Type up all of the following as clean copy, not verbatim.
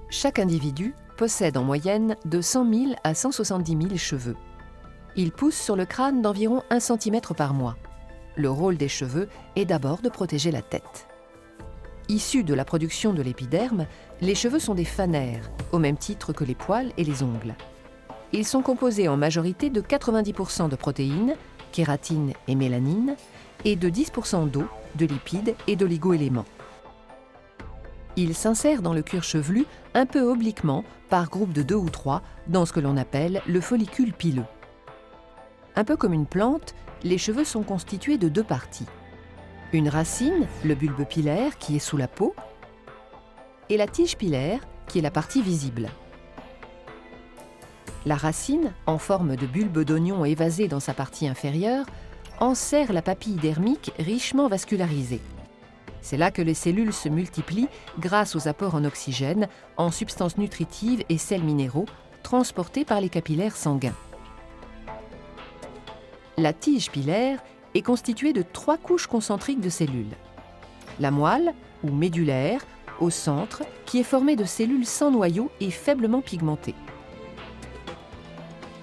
Chaque individu possède en moyenne de 100 000 à 170 000 cheveux. Ils poussent sur le crâne d'environ 1 cm par mois. Le rôle des cheveux est d'abord de protéger la tête. Issus de la production de l'épiderme, les cheveux sont des fanères, au même titre que les poils et les ongles. Ils sont composés en majorité de 90% de protéines, kératine et mélanine, et de 10% d'eau, de lipides et d'oligo-éléments. Ils s'insèrent dans le cuir chevelu un peu obliquement, par groupe de 2 ou 3, dans ce que l'on appelle le follicule pileux. Un peu comme une plante, les cheveux sont constitués de 2 parties. Une racine, le bulbe pilaire, qui est sous la peau, et la tige pilaire, qui est la partie visible. La racine, en forme de bulbe d'oignon évasé dans sa partie inférieure, enserre la papille dermique richement vascularisée. C'est là que les cellules se multiplient grâce aux apports en oxygène, en substances nutritives et sels minéraux transportés par les capillaires sanguins. La tige pilaire est constituée de 3 couches concentriques de cellules. La moelle, ou médullaire, au centre, qui est formée de cellules sans noyau et faiblement pigmentées.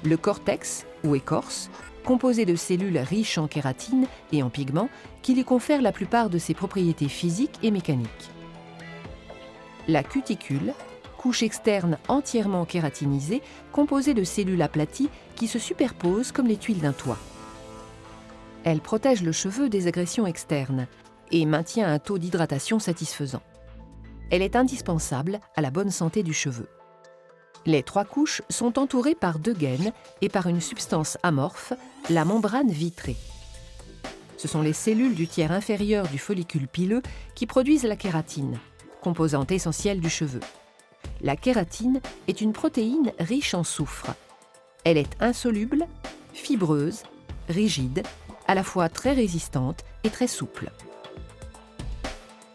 Le cortex, ou écorce, composé de cellules riches en kératine et en pigments qui lui confèrent la plupart de ses propriétés physiques et mécaniques. La cuticule, couche externe entièrement kératinisée, composée de cellules aplaties qui se superposent comme les tuiles d'un toit. Elle protège le cheveu des agressions externes et maintient un taux d'hydratation satisfaisant. Elle est indispensable à la bonne santé du cheveu. Les 3 couches sont entourées par 2 gaines et par une substance amorphe, la membrane vitrée. Ce sont les cellules du tiers inférieur du follicule pileux qui produisent la kératine, composante essentielle du cheveu. La kératine est une protéine riche en soufre. Elle est insoluble, fibreuse, rigide, à la fois très résistante et très souple.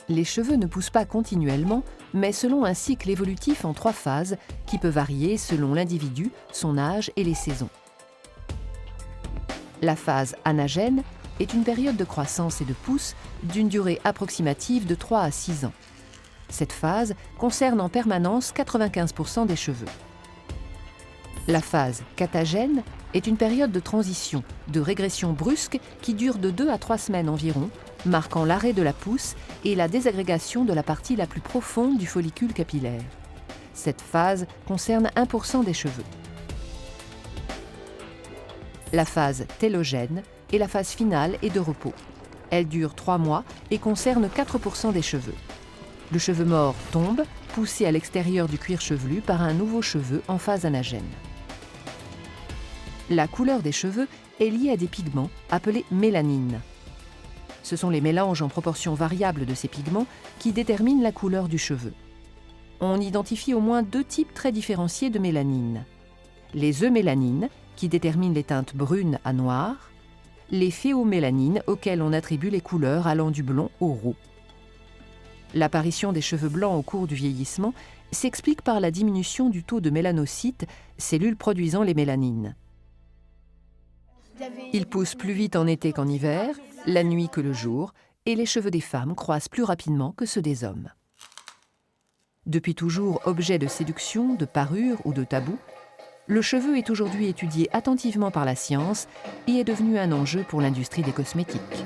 Les cheveux ne poussent pas continuellement, mais selon un cycle évolutif en 3 phases qui peut varier selon l'individu, son âge et les saisons. La phase anagène est une période de croissance et de pousse d'une durée approximative de 3 à 6 ans. Cette phase concerne en permanence 95% des cheveux. La phase catagène est une période de transition, de régression brusque qui dure de 2 à 3 semaines environ, marquant l'arrêt de la pousse et la désagrégation de la partie la plus profonde du follicule capillaire. Cette phase concerne 1% des cheveux. La phase télogène est la phase finale et de repos. Elle dure 3 mois et concerne 4% des cheveux. Le cheveu mort tombe, poussé à l'extérieur du cuir chevelu par un nouveau cheveu en phase anagène. La couleur des cheveux est liée à des pigments appelés mélanines. Ce sont les mélanges en proportion variable de ces pigments qui déterminent la couleur du cheveu. On identifie au moins 2 types très différenciés de mélanine. Les eumélanines, qui déterminent les teintes brunes à noires, les phéomélanines, auxquelles on attribue les couleurs allant du blond au roux. L'apparition des cheveux blancs au cours du vieillissement s'explique par la diminution du taux de mélanocytes, cellules produisant les mélanines. Ils poussent plus vite en été qu'en hiver, la nuit que le jour, et les cheveux des femmes croissent plus rapidement que ceux des hommes. Depuis toujours objet de séduction, de parure ou de tabou, le cheveu est aujourd'hui étudié attentivement par la science et est devenu un enjeu pour l'industrie des cosmétiques.